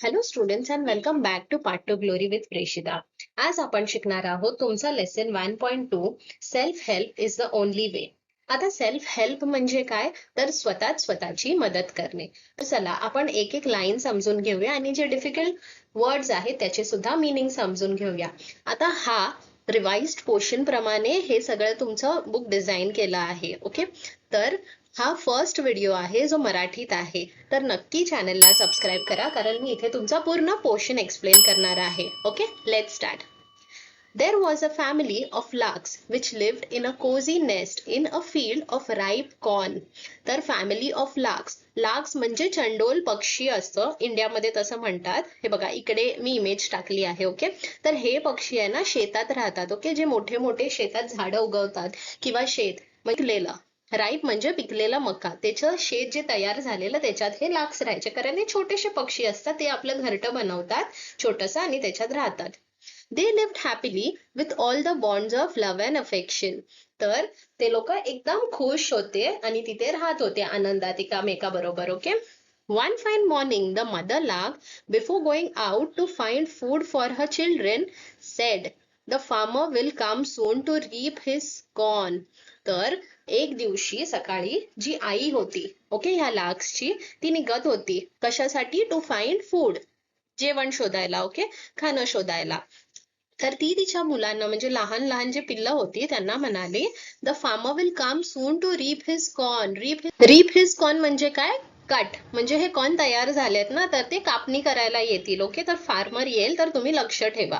Hello students and welcome back to part two glory with Preshita. आज आपण शिकणार आहोत तुमचा lesson 1.2 self help is the only way. आता सेल्फ हेल्प म्हणजे काय, तर स्वतःची मदत करणे. तर चला आपण एक एक लाईन समजून घेऊया आणि जे डिफिकल्ट वर्ड्स आहेत त्याचे सुद्धा मीनिंग समजून घेऊया. आता हा रिवाइज्ड पोर्शन प्रमाणे हे सगळं तुमचं बुक डिझाईन केलं आहे. ओके, तर हा फर्स्ट व्हिडिओ आहे जो मराठीत आहे, तर नक्की चॅनलला सबस्क्राईब करा कारण मी इथे तुमचा पूर्ण पोर्शन एक्सप्लेन करणार आहे. Okay, let's start. There was a family of larks which lived in a cozy nest in a field of ripe corn. तर फॅमिली ऑफ लार्क्स, लार्क्स म्हणजे चंडोल पक्षी असतं, इंडियामध्ये तसं म्हणतात. हे बघा इकडे मी इमेज टाकली आहे. ओके, तर हे पक्षी आहे ना शेतात राहतात. ओके, जे मोठे मोठे शेतात झाडं उगवतात किंवा शेत पिकलेलं, राईप म्हणजे पिकलेला मका, त्याचं शेत जे तयार झालेलं त्याच्यात हे लार्क्स राहायचे. कारण हे छोटेसे पक्षी असतात, ते आपलं घरटं बनवतात छोटंसं आणि त्याच्यात राहतात. They lived happily with all the bonds of love and affection. तर ते लोक एकदम खुश होते आणि तिथे राहत होते आनंदात एकामेकाबरोबर. Okay, one fine morning the mother lark, before going out to find food for her children, said the farmer will come soon to reap his corn. तर एक दिवशी सकाळी जी आई होती, ओके, ह्या लार्क्सची, ती निघत होती कशासाठी, टू फाइंड फूड, जेवण शोधायला. ओके, खाणं शोधायला. तर ती तिच्या मुलांना म्हणजे लहान लहान जे पिल्लं होती त्यांना म्हणाली, the farmer will come soon to reap his corn. Reap his corn म्हणजे काय, कट, म्हणजे हे कॉर्न तयार झालेत ना, तर ते कापणी करायला येतील. ओके, तर फार्मर येईल, तर तुम्ही लक्ष ठेवा.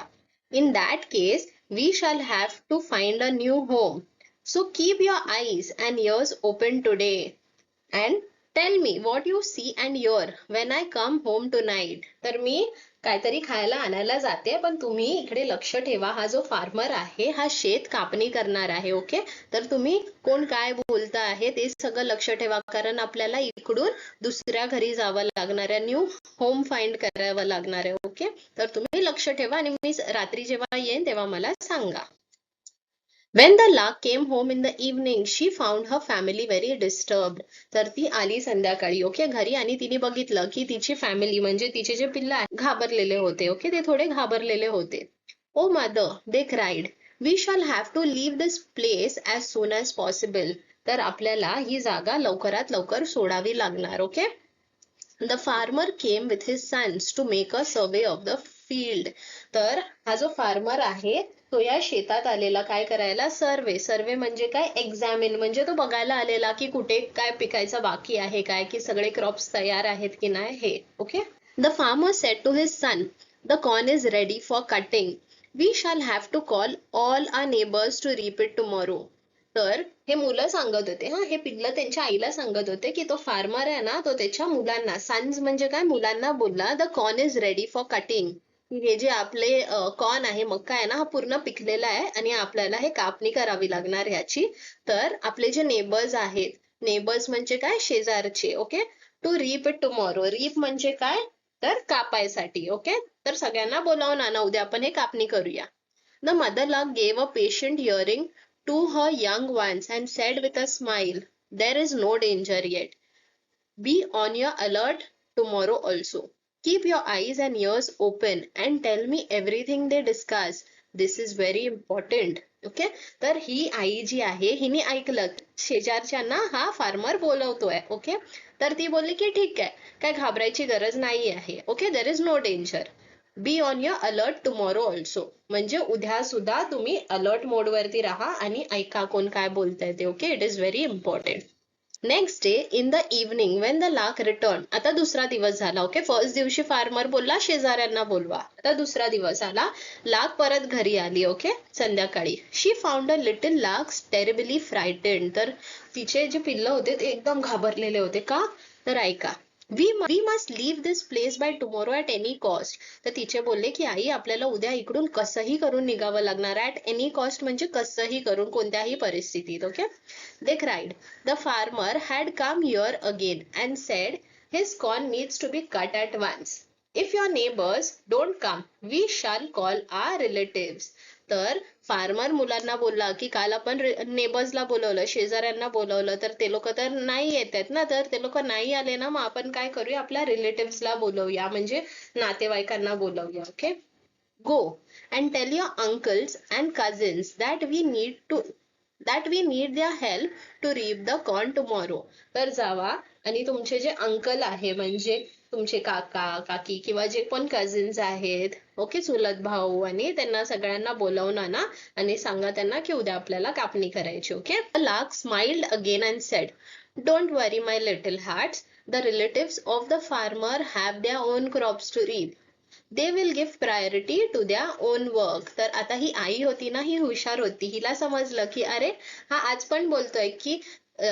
In that case we shall have to find a new home, so keep your eyes and ears open today and tell me what you see and your when I come home tonight. तर मी काहीतरी खायला आणायला जाते, पण तुम्ही इकडे लक्ष ठेवा. हा जो फार्मर आहे हा शेत कापणी करणार आहे. ओके, तर तुम्ही कोण काय बोलता आहे ते सगळं लक्ष ठेवा, कारण आपल्याला इकडून दुसऱ्या घरी जावं लागणार आहे, न्यू होम फाइंड करावं लागणार आहे. ओके, तर तुम्ही लक्ष ठेवा आणि मी रात्री जेव्हा येईन तेव्हा मला सांगा. When the lark came home in the evening, she found her family very disturbed. तर ती आली संध्याकाळी, ओके, घरी, आणि तिने बघितलं की तिची फॅमिली म्हणजे तिचे जे पिल्लं आहेत घाबरलेले होते. ओके, ते थोडे घाबरलेले होते. Oh mother, they cried, we shall have to leave this place as soon as possible. तर आपल्याला ही जागा लवकरात लवकर सोडावी लागणार. Okay, the farmer came with his sons to make a survey of the field. तर हा जो फार्मर आहे तो या शेतात आलेला काय करायला, सर्वे. सर्वे म्हणजे काय, एक्झामिन, म्हणजे तो बघायला आलेला की कुठे काय पिकायचं बाकी आहे काय, की सगळे क्रॉप्स तयार आहेत की नाही हे. Okay, the farmer said to his son, the corn is ready for cutting, we shall have to call all our neighbours to reap it tomorrow. तर हे मुलं सांगत होते, हा हे पिल्लं त्यांच्या आईला सांगत होते की तो फार्मर आहे ना, तो त्याच्या मुलांना, सन्स म्हणजे काय, मुलांना बोलला, the corn is ready for cutting. हे जे आपले कॉर्न आहे, मका आहे ना, हा पूर्ण पिकलेला आहे आणि आपल्याला हे कापणी करावी लागणार ह्याची. तर आपले जे नेबर्स आहेत, नेबर्स म्हणजे काय, शेजारचे. Okay, to reap it tomorrow, reap म्हणजे काय, तर कापायसाठी. ओके, तर सगळ्यांना बोलावून आणा, उद्या आपण हे कापणी करूया. The mother lock gave a patient hearing to her young ones and said with a smile, there is no danger yet. Be on your alert tomorrow also. Keep your eyes and ears open and tell me everything they discuss. This is very important. Okay, तर ही आई जी आहे हिने ऐकलं शेजारच्यांना हा farmer बोलवतोय. Okay, तर ती बोलली की ठीक आहे, काय घाबरायची गरज नाही आहे. Okay, there is no danger. Be on your alert tomorrow also, म्हणजे उद्या सुद्धा तुम्ही अलर्ट मोड वरती राहा आणि ऐका कोण काय बोलताय ते. Okay, it is very important. Next day in the evening Wien the lark return. आता दुसरा दिवस झाला. ओके, फर्स्ट दिवशी फार्मर बोलला शेजाऱ्यांना बोलवा, आता दुसरा दिवस आला, लार्क परत घरी आली. ओके, संध्याकाळी. शी found a little larks terribly फ्रायटेड. तर तिचे जे पिल्लं होते ते एकदम घाबरलेले होते. का, तर ऐका, we must leave this place by tomorrow at any cost. तर तिचे बोलले की आई आपल्याला उद्या इकडून कसंही करून निघावं लागणार. ॲट एनी कॉस्ट म्हणजे कसंही करून, कोणत्याही परिस्थितीत. Okay, they cried. The farmer had come here again and said his corn needs to be cut at once. If your neighbours don't come we shall call our relatives. तर फार्मर मुलांना बोलला की काल आपण नेबर्सला बोलवलं, शेजाऱ्यांना बोलवलं, तर ते लोक तर नाही येत आहेत ना, तर ते लोक नाही आले ना, मग आपण काय करूया, आपल्या रिलेटिव्सला बोलवूया, म्हणजे नातेवाईकांना बोलवूया. Okay. Go and tell your uncles and cousins that we need their help to reap the corn tomorrow. तर जावा आणि तुमचे जे अंकल आहे, म्हणजे तुमचे काका काकी किंवा जे पण कझिन्स आहेत, ओके, चुलत भाऊ, आणि त्यांना सगळ्यांना बोलावून आणा आणि सांगा त्यांना की उद्या आपल्याला कापणी करायची. Okay. The lark smiled again and said, "Don't worry, my little hearts. The relatives of the farmer have their own crops to reap. They will give priority to their own work." तर आता ही आई होती ना, ही हुशार होती. हिला समजलं की अरे हा आज पण बोलतोय की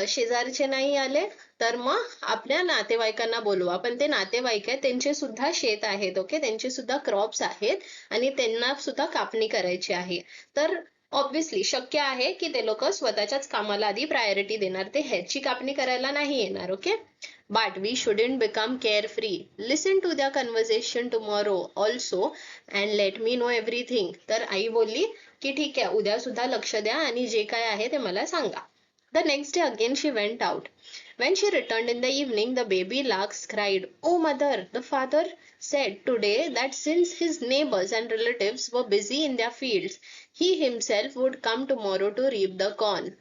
शेजारचे नाही आले तर मग आपल्या नातेवाईकांना बोलवा, पण ते नातेवाईक आहेत, त्यांचे सुद्धा शेत आहेत, ओके, त्यांचे सुद्धा क्रॉप्स आहेत आणि त्यांना सुद्धा कापणी करायची आहे. तर ऑब्व्हियसली शक्य आहे की ते लोक स्वतःच्याच कामाला आधी प्रायोरिटी देणार, ते ह्याची कापणी करायला नाही येणार. Okay. But we shouldn't become carefree. Listen to their conversation tomorrow also and let me know everything. तर आई बोलली की ठीक आहे, उद्या सुद्धा लक्ष द्या आणि जे काय आहे ते मला सांगा. The next day again she went out. When she returned in the evening, the baby larks cried, "Oh mother," the father said today that since his neighbors and relatives were busy in their fields, he himself would come tomorrow to reap the corn.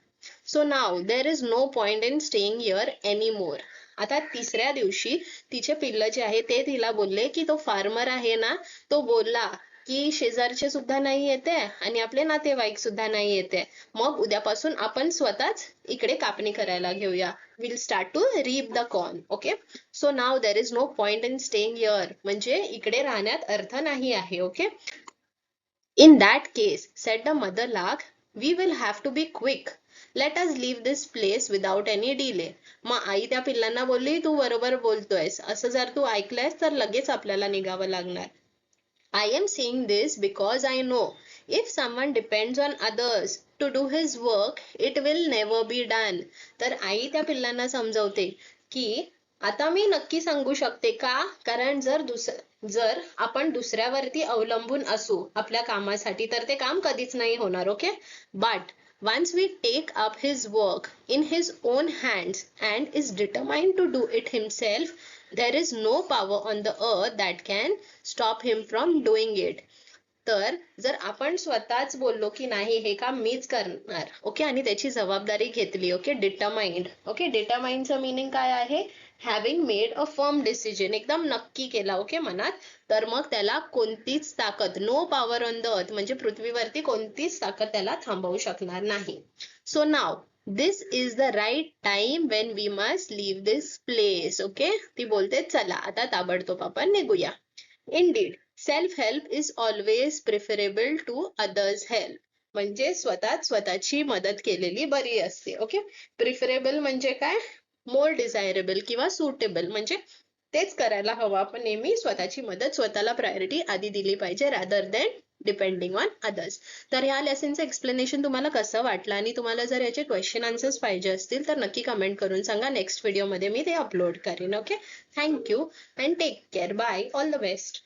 So now there is no point in staying here anymore. आता तिसऱ्या दिवशी तिचे पिल्ल जे आहे ते तिला बोलले की तो फार्मर आहे ना, तो बोलला की शेजारचे सुद्धा नाही येते आणि आपले नातेवाईक सुद्धा नाही येते, मग उद्यापासून आपण स्वतःच इकडे कापणी करायला घेऊया. Will start to reap the corn. Okay. So now there is no point in staying here, म्हणजे इकडे राहण्यात अर्थ नाही आहे. Okay. In that case, said the mother lark, we will have to be quick. Let us leave this place without any delay. मग आई त्या पिल्लांना बोलली, तू बरोबर बोलतोयस, असं जर तू ऐकलंयस तर लगेच आपल्याला निघावं लागणार. I am saying this because I know if someone depends on others to do his work, it will never be done. तर आई त्या पिल्लांना समजवते की आता मी नक्की सांगू शकते का, कारण जर आपण दुसऱ्यावरती अवलंबून असू आपल्या कामासाठी तर ते काम कधीच नाही होणार. Okay. But once we take up his work in his own hands and is determined to do it himself, there is no power on the earth that can stop him from doing it. तर जर आपण स्वतःच बोललो की नाही हे काम मीच करणार, ओके, आणि त्याची जबाबदारी घेतली, ओके, डिटरमाइंड. ओके. डिटरमाइंडचं मीनिंग काय आहे, having made a firm decision, एकदम नक्की केला, ओके, मनात, तर मग त्याला कोणतीच ताकद, no power on the earth, म्हणजे पृथ्वीवरती कोणतीच ताकद त्याला थांबवू शकणार नाही. So now this is the right time when we must leave this place. Okay. ती बोलते चला आता ताबडतोब आपण निघूया. Indeed, self-help is always preferable to others' help. म्हणजे स्वतःची मदत केलेली बरी असते. ओके. प्रिफरेबल म्हणजे काय, मोर डिझायरेबल किंवा सुटेबल, म्हणजे तेच करायला हवं. आपण नेहमी स्वतःची मदत, स्वतःला प्रायोरिटी आधी दिली पाहिजे, rather than depending on others. तर ह्या लेसनचं एक्सप्लेनेशन तुम्हाला कसं वाटलं, आणि तुम्हाला जर याचे क्वेश्चन आन्सर्स पाहिजे असतील तर नक्की कमेंट करून सांगा. नेक्स्ट व्हिडिओमध्ये मी ते अपलोड करेन. Okay. Thank you and take care. Bye. All the best.